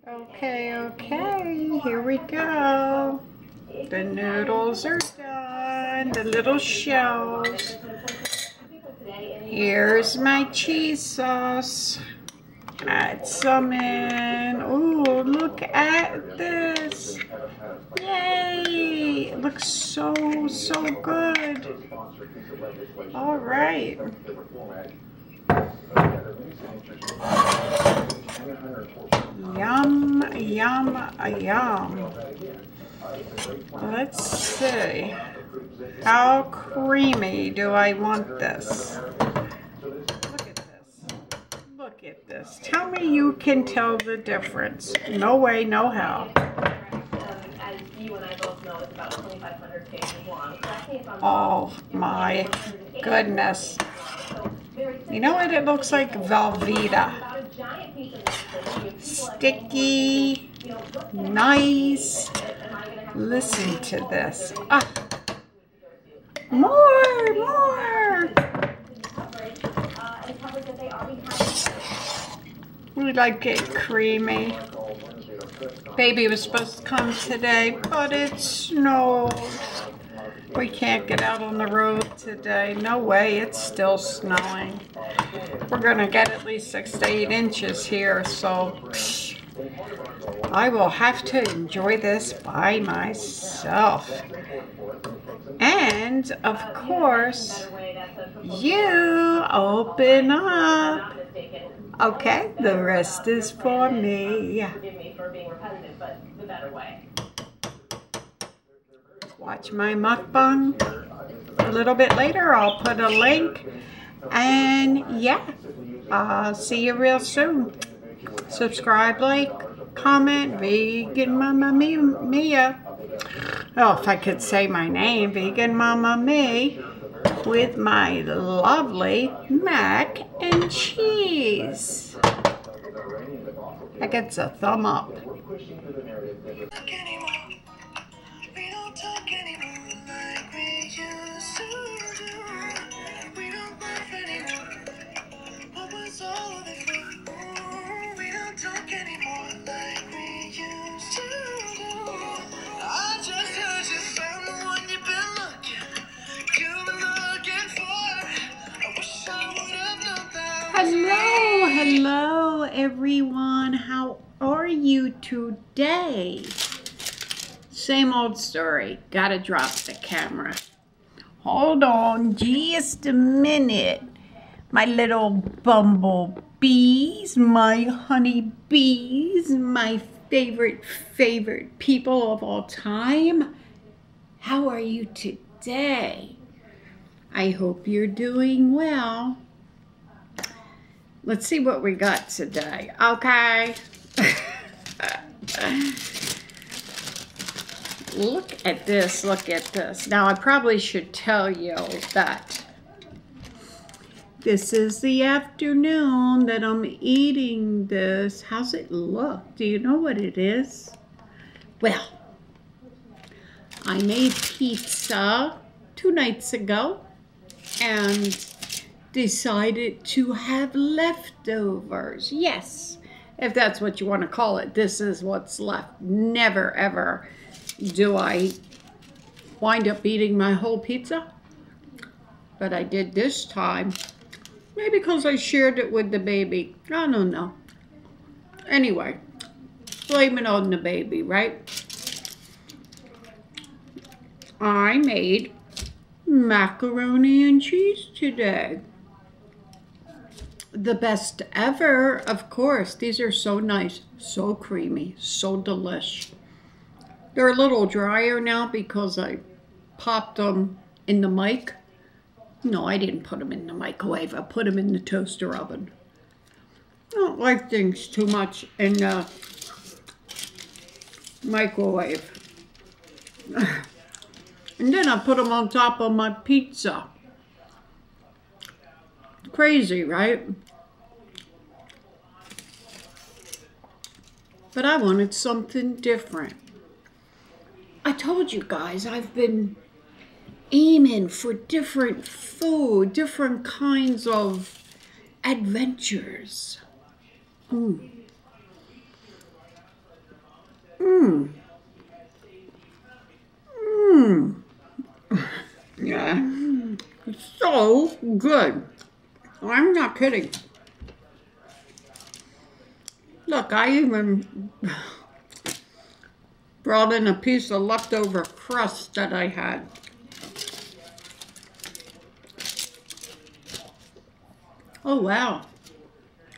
Okay, here we go. The noodles are done, the little shells. Here's my cheese sauce. Add some in. Ooh, look at this. Yay! It looks so good. All right. Yum, yum, yum. Let's see. How creamy do I want this? Look at this. Look at this. Tell me you can tell the difference. No way, no how. Oh my goodness. You know what it looks like? Velveeta. Sticky. Nice. Listen to this. Ah. More. We like it creamy. Baby was supposed to come today, but it snowed. We can't get out on the road today. No way, it's still snowing. We're gonna get at least 6 to 8 inches here, so I will have to enjoy this by myself. And of course, you open up. Okay, the rest is for me. Watch my mukbang a little bit later. I'll put a link. And yeah, I'll see you real soon. Subscribe, like, comment, Vegan Mama Mia. Oh, if I could say my name, Vegan Mama Me, with my lovely mac and cheese. That gets a thumb up. Hello everyone, how are you today? Same old story, gotta drop the camera. Hold on just a minute. My little bumblebees, my honey bees, my favorite people of all time. How are you today? I hope you're doing well. Let's see what we got today, okay? Look at this, look at this. Now, I probably should tell you that this is the afternoon that I'm eating this. How's it look? Do you know what it is? Well, I made pizza 2 nights ago and decided to have leftovers. Yes, if that's what you want to call it. This is what's left. Never ever do I wind up eating my whole pizza, but I did this time. Maybe because I shared it with the baby. I don't know. Anyway, blame it on the baby, right? I made macaroni and cheese today. The best ever, of course. These are so nice, so creamy, so delish. They're a little drier now because I popped them in the mic. No, I didn't put them in the microwave. I put them in the toaster oven. I don't like things too much in the microwave. And then I put them on top of my pizza. Crazy, right? But I wanted something different. I told you guys I've been aiming for different food, different kinds of adventures. Mmm. Mmm. Yeah. It's so good. I'm not kidding. Look, I even brought in a piece of leftover crust that I had. Oh, wow.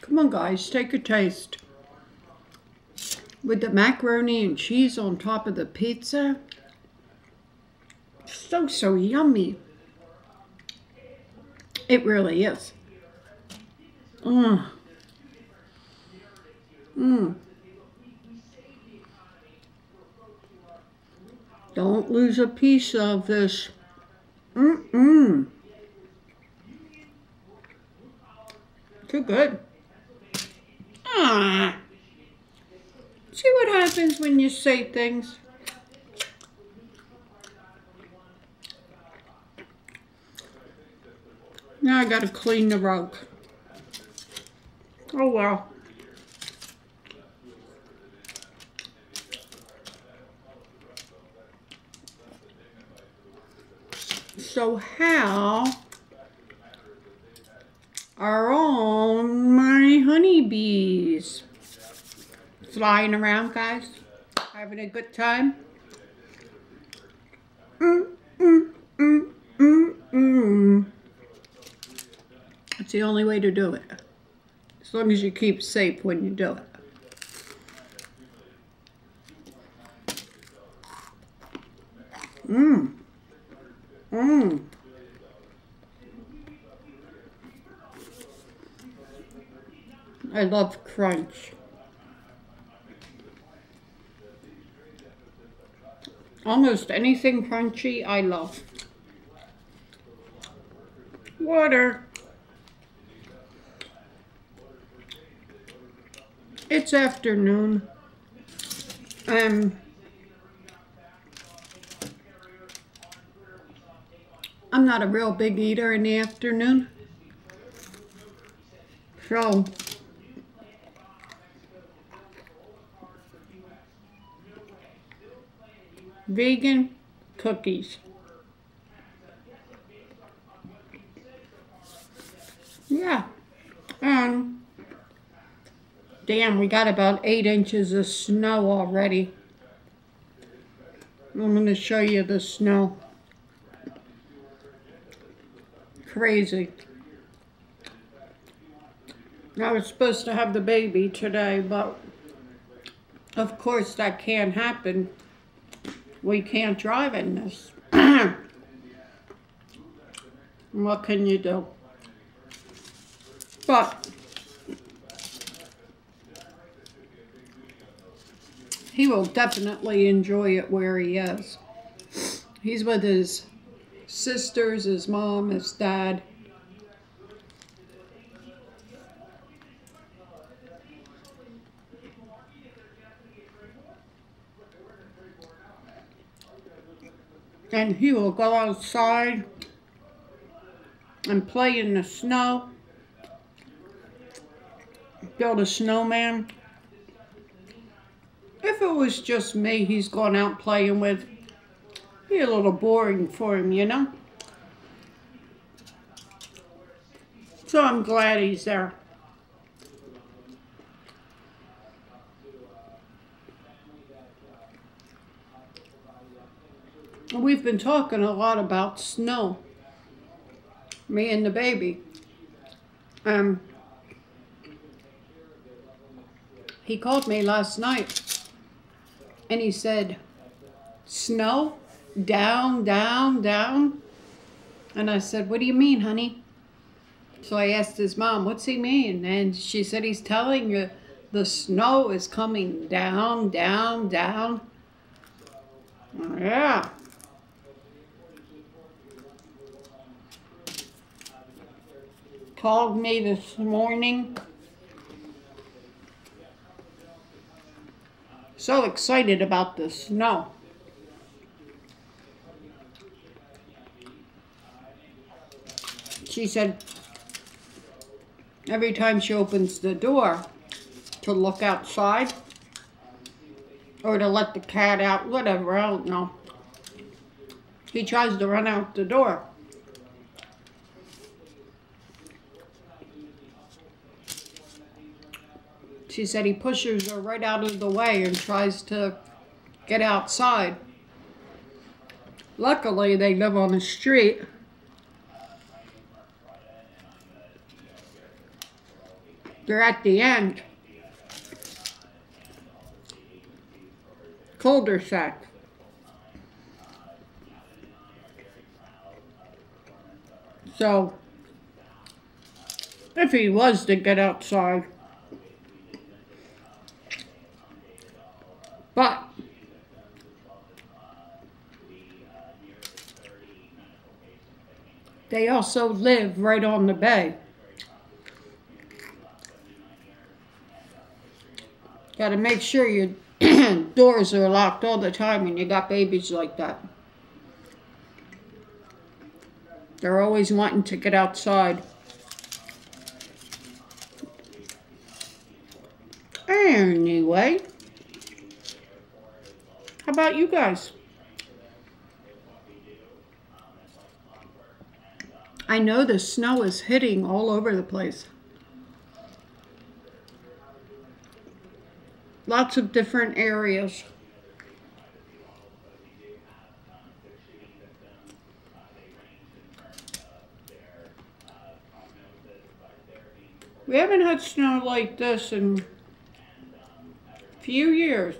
Come on, guys, take a taste. With the macaroni and cheese on top of the pizza. So yummy. It really is. Mmm. Mmm. Don't lose a piece of this. Mmm. Too good. Ah. See what happens when you say things? Now I gotta clean the rug. Oh well. So how are all my honeybees? Flying around, guys? Having a good time? It's the only way to do it. As long as you keep safe when you do it. Mmm. Mmm. I love crunch. Almost anything crunchy, I love. Water. It's afternoon. I'm not a real big eater in the afternoon. So vegan cookies. Yeah. Damn, we got about 8 inches of snow already. I'm going to show you the snow. Crazy. I was supposed to have the baby today, but of course that can't happen. We can't drive in this. What can you do? But he will definitely enjoy it where he is. He's with his sisters, his mom, his dad. And he will go outside and play in the snow, build a snowman. If it was just me he's going out playing with, it'd be a little boring for him, you know? So I'm glad he's there. We've been talking a lot about snow, me and the baby. He called me last night and he said, snow? Down, down, down? And I said, what do you mean, honey? So I asked his mom, what's he mean? And she said, he's telling you the snow is coming down, down, down. Yeah. Called me this morning. So excited about the snow. She said every time she opens the door to look outside, Or to let the cat out, whatever, I don't know. He tries to run out the door. She said he pushes her right out of the way and tries to get outside. Luckily, they live on the street. They're at the end. Cul-de-sac. So, if he was to get outside, but they also live right on the bay. Got to make sure your doors are locked all the time when you got babies like that. They're always wanting to get outside. Anyway, how about you guys? I know the snow is hitting all over the place. Lots of different areas. We haven't had snow like this in a few years.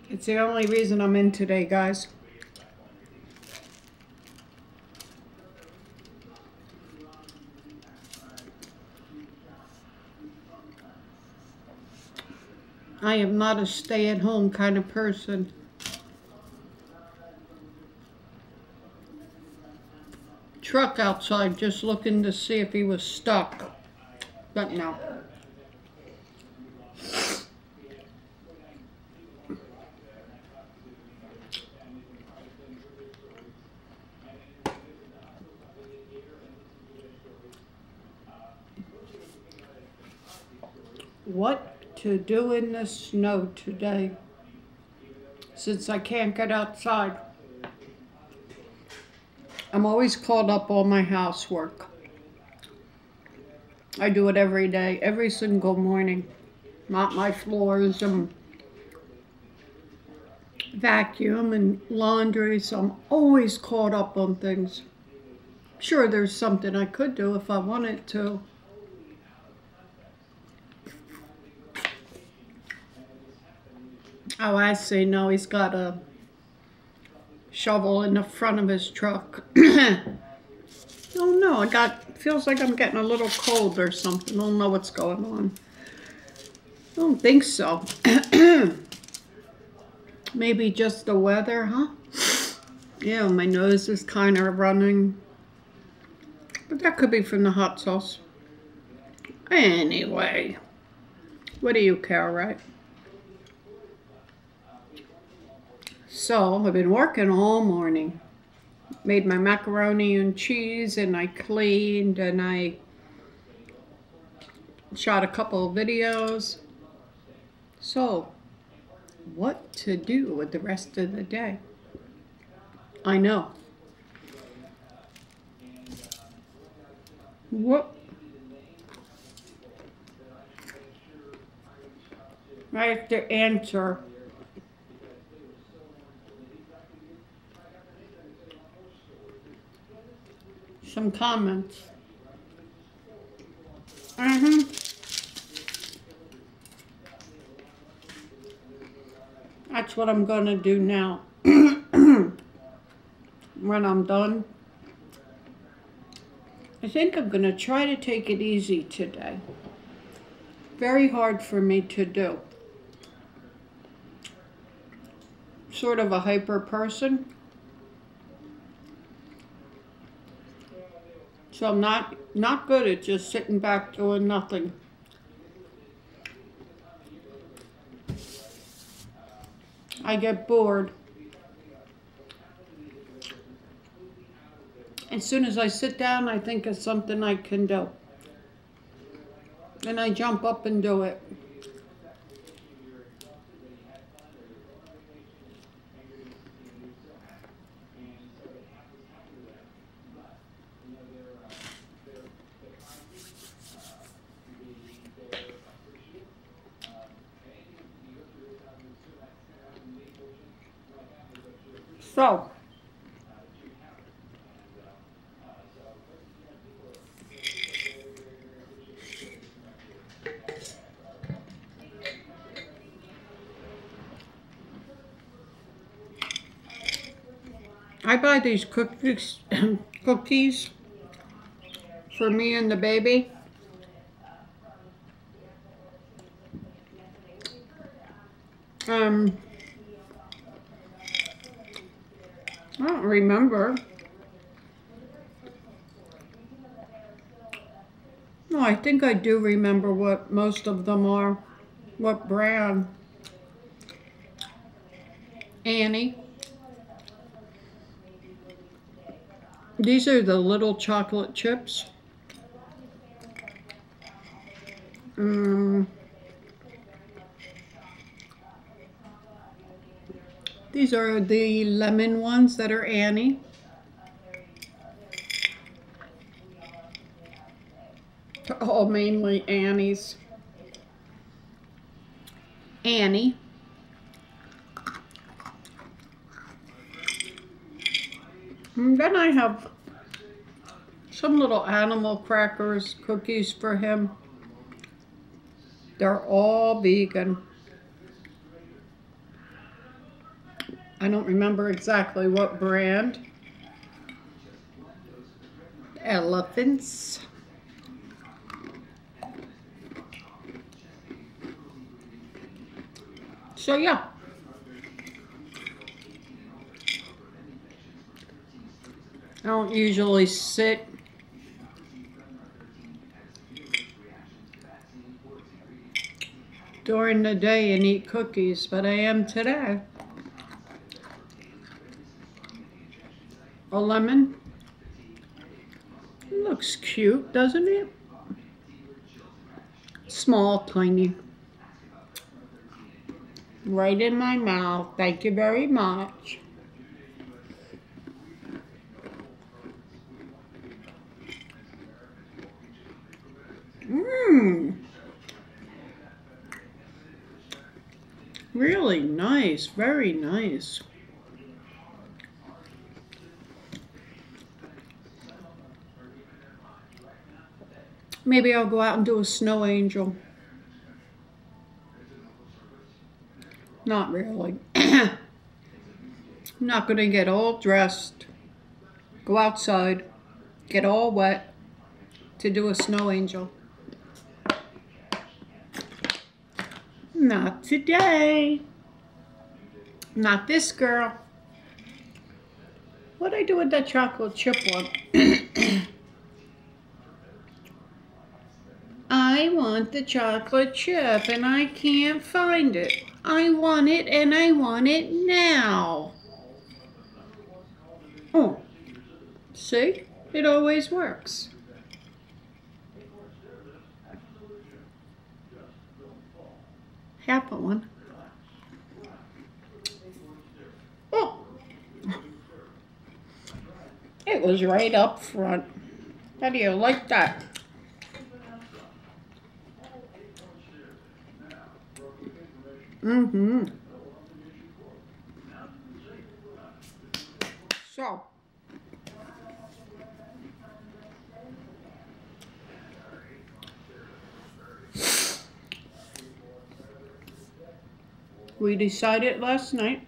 It's the only reason I'm in today, guys. I am not a stay-at-home kind of person. Truck outside just looking to see if he was stuck, but no. What to do in the snow today, since I can't get outside. I'm always caught up on my housework. I do it every day, every single morning. Mop my floors and vacuum and laundry, so I'm always caught up on things. Sure, there's something I could do if I wanted to. Oh, I see. No, he's got a shovel in the front of his truck. Oh no, feels like I'm getting a little cold or something. I don't know what's going on. I don't think so. Maybe just the weather, huh? Yeah, my nose is kind of running. But that could be from the hot sauce. Anyway, what do you care, right? So, I've been working all morning. Made my macaroni and cheese, and I cleaned, and I shot a couple of videos. So, what to do with the rest of the day? I know. What? I have to answer some comments. That's what I'm going to do now. When I'm done. I think I'm going to try to take it easy today. Very hard for me to do. Sort of a hyper person. So I'm not good at just sitting back doing nothing. I get bored. As soon as I sit down, I think of something I can do. And I jump up and do it. So, I buy these cookies, cookies for me and the baby. I don't remember. No, I think I do remember what most of them are. What brand? Annie. These are the little chocolate chips. These are the lemon ones that are Annie. Oh, mainly Annie's. Annie. And then I have some little animal crackers, cookies for him. They're all vegan. I don't remember exactly what brand. Elephants. So yeah. I don't usually sit during the day and eat cookies, but I am today. A lemon. It looks cute, doesn't it? Small, tiny. Right in my mouth. Thank you very much. Really nice, very nice. Maybe I'll go out and do a snow angel. Not really. I'm not going to get all dressed, go outside, get all wet to do a snow angel. Not today. Not this girl. What'd I do with that chocolate chip one? I want the chocolate chip and I can't find it. I want it and I want it now. Oh, see? It always works. Half of one. Oh, it was right up front. How do you like that? So, we decided last night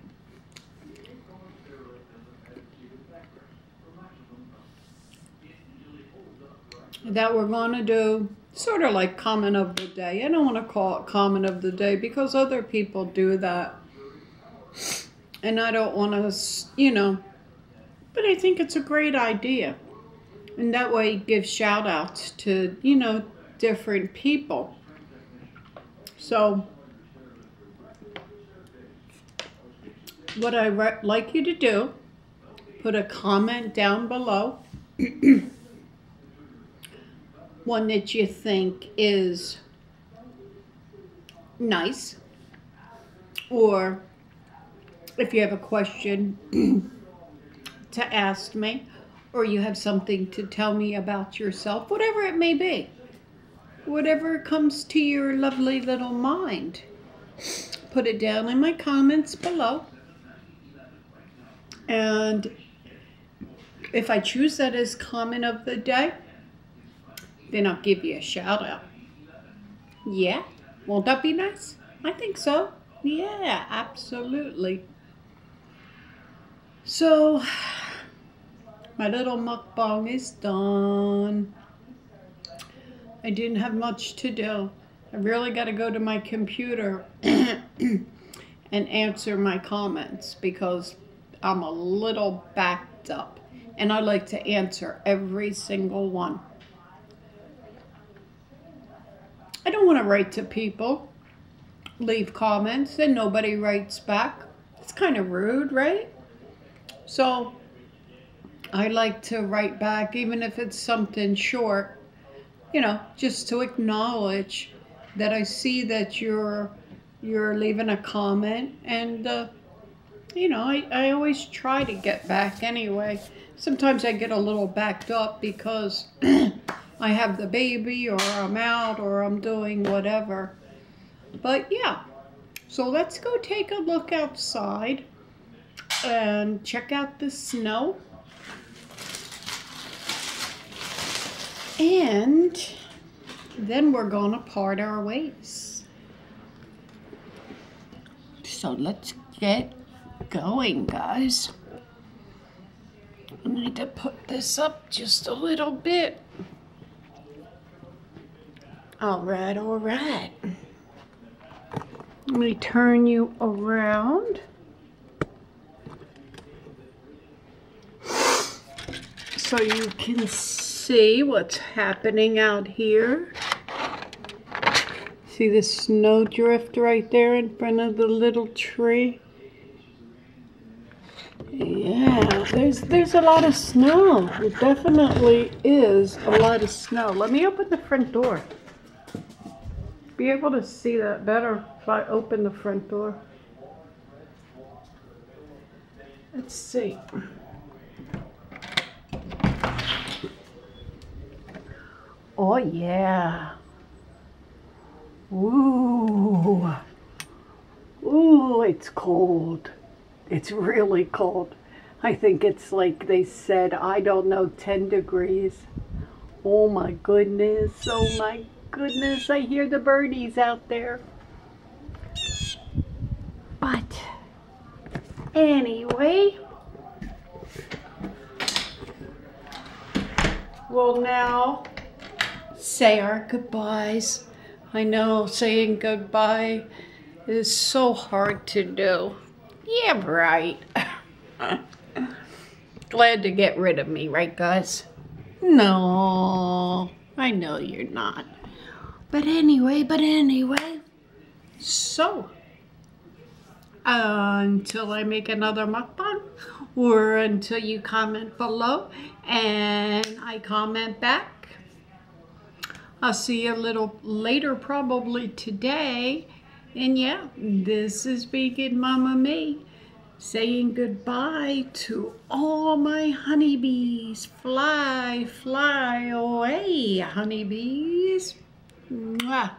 that we're going to do sort of like comment of the day. I don't want to call it comment of the day because other people do that. And I don't want to, you know, but I think it's a great idea. And that way it gives shout outs to, you know, different people. So, what I like you to do, put a comment down below. One that you think is nice, or if you have a question to ask me, or you have something to tell me about yourself, whatever it may be, whatever comes to your lovely little mind, put it down in my comments below. And if I choose that as comment of the day, then I'll give you a shout out. Yeah, won't that be nice? I think so. Yeah, absolutely. So, my little mukbang is done. I didn't have much to do. I really got to go to my computer and answer my comments because I'm a little backed up. And I like to answer every single one. I don't want to write to people, leave comments, and nobody writes back. It's kind of rude, right? So I like to write back, even if it's something short, you know, just to acknowledge that I see that you're leaving a comment. And, you know, I always try to get back anyway. Sometimes I get a little backed up because I have the baby, or I'm out, or I'm doing whatever. But yeah, so let's go take a look outside and check out the snow. And then we're gonna part our ways. So let's get going, guys. I need to put this up just a little bit. All right, all right. Let me turn you around. So you can see what's happening out here. See the snowdrift right there in front of the little tree? Yeah, there's a lot of snow. There definitely is a lot of snow. Let me open the front door. Be able to see that better if I open the front door. Let's see. Oh yeah. Ooh. Ooh, it's cold. It's really cold. I think it's like they said, I don't know, 10 degrees. Oh my goodness. Oh my goodness. I hear the birdies out there. But anyway, we'll now say our goodbyes. I know saying goodbye is so hard to do. Yeah, right. Glad to get rid of me, right, guys? No, I know you're not. But anyway, so until I make another mukbang, or until you comment below and I comment back, I'll see you a little later, probably today. And yeah, this is Vegan Mama Me saying goodbye to all my honeybees. Fly, fly away, honeybees. Mwah.